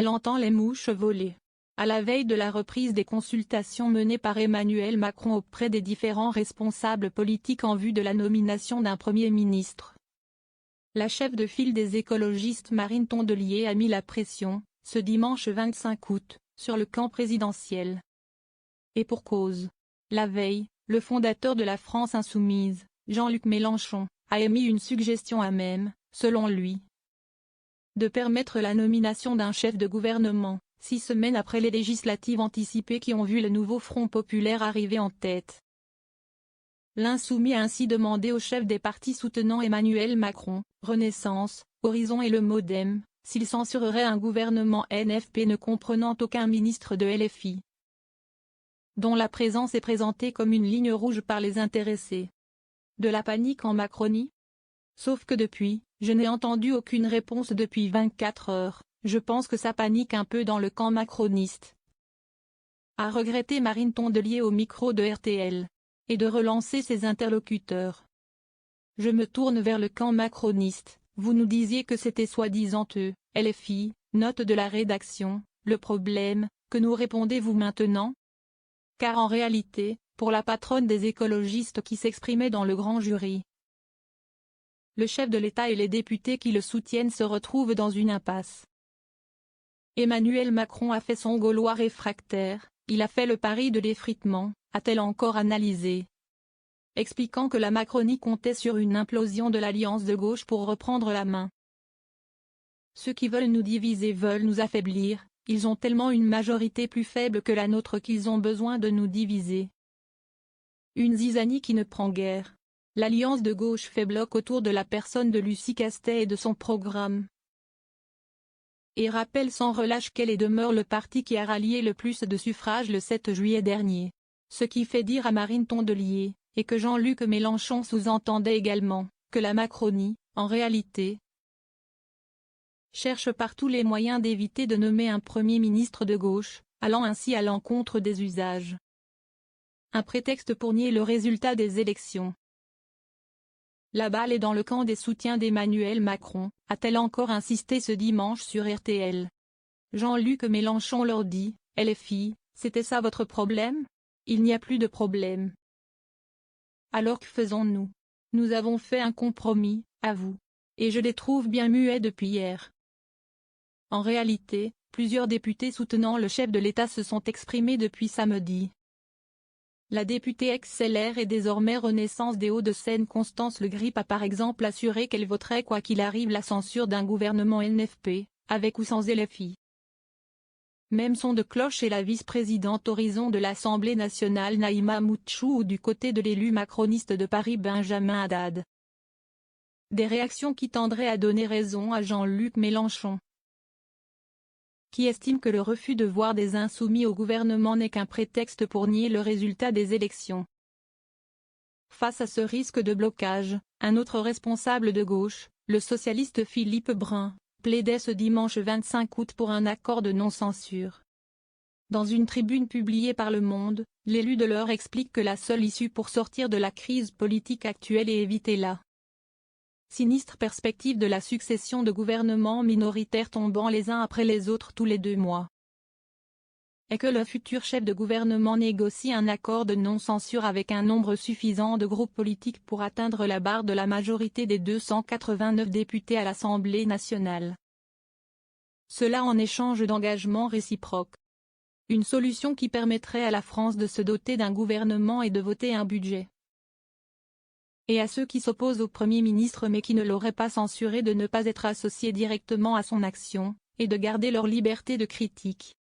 elle entend les mouches voler. À la veille de la reprise des consultations menées par Emmanuel Macron auprès des différents responsables politiques en vue de la nomination d'un Premier ministre, la chef de file des écologistes Marine Tondelier a mis la pression, ce dimanche 25 août, sur le camp présidentiel. Et pour cause. La veille, le fondateur de la France insoumise, Jean-Luc Mélenchon, a émis une suggestion à même, selon lui, de permettre la nomination d'un chef de gouvernement, 6 semaines après les législatives anticipées qui ont vu le nouveau Front populaire arriver en tête. L'insoumis a ainsi demandé aux chefs des partis soutenant Emmanuel Macron, Renaissance, Horizon et le MoDem, s'ils censureraient un gouvernement NFP ne comprenant aucun ministre de LFI, dont la présence est présentée comme une ligne rouge par les intéressés. De la panique en Macronie? Sauf que depuis, je n'ai entendu aucune réponse depuis 24 heures, je pense que ça panique un peu dans le camp macroniste. A regretté Marine Tondelier au micro de RTL. Et de relancer ses interlocuteurs. Je me tourne vers le camp macroniste, vous nous disiez que c'était soi-disant eux, LFI, note de la rédaction, le problème, que nous répondez-vous maintenant? Car en réalité, pour la patronne des écologistes qui s'exprimait dans le grand jury, le chef de l'État et les députés qui le soutiennent se retrouvent dans une impasse. Emmanuel Macron a fait son Gaulois réfractaire, il a fait le pari de l'effritement, a-t-elle encore analysé, expliquant que la Macronie comptait sur une implosion de l'alliance de gauche pour reprendre la main. Ceux qui veulent nous diviser veulent nous affaiblir, ils ont tellement une majorité plus faible que la nôtre qu'ils ont besoin de nous diviser. Une zizanie qui ne prend guère. L'alliance de gauche fait bloc autour de la personne de Lucie Castet et de son programme. Et rappelle sans relâche qu'elle est demeure le parti qui a rallié le plus de suffrages le 7 juillet dernier. Ce qui fait dire à Marine Tondelier, et que Jean-Luc Mélenchon sous-entendait également, que la Macronie, en réalité, cherche par tous les moyens d'éviter de nommer un Premier ministre de gauche, allant ainsi à l'encontre des usages. Un prétexte pour nier le résultat des élections. La balle est dans le camp des soutiens d'Emmanuel Macron, a-t-elle encore insisté ce dimanche sur RTL. Jean-Luc Mélenchon leur dit, LFI, c'était ça votre problème? Il n'y a plus de problème. Alors que faisons-nous? Nous avons fait un compromis, à vous. Et je les trouve bien muets depuis hier. En réalité, plusieurs députés soutenant le chef de l'État se sont exprimés depuis samedi. La députée ex-LR et désormais Renaissance des Hauts-de-Seine Constance Le Grip a par exemple assuré qu'elle voterait quoi qu'il arrive la censure d'un gouvernement NFP, avec ou sans LFI. Même son de cloche est la vice-présidente Horizon de l'Assemblée nationale Naïma Moutchou ou du côté de l'élu macroniste de Paris Benjamin Haddad. Des réactions qui tendraient à donner raison à Jean-Luc Mélenchon, qui estime que le refus de voir des insoumis au gouvernement n'est qu'un prétexte pour nier le résultat des élections. Face à ce risque de blocage, un autre responsable de gauche, le socialiste Philippe Brun, plaidait ce dimanche 25 août pour un accord de non-censure. Dans une tribune publiée par Le Monde, l'élu de l'Eure explique que la seule issue pour sortir de la crise politique actuelle et éviter la sinistre perspective de la succession de gouvernements minoritaires tombant les uns après les autres tous les 2 mois est que le futur chef de gouvernement négocie un accord de non-censure avec un nombre suffisant de groupes politiques pour atteindre la barre de la majorité des 289 députés à l'Assemblée nationale. Cela en échange d'engagements réciproques. Une solution qui permettrait à la France de se doter d'un gouvernement et de voter un budget. Et à ceux qui s'opposent au Premier ministre mais qui ne l'auraient pas censuré de ne pas être associés directement à son action, et de garder leur liberté de critique.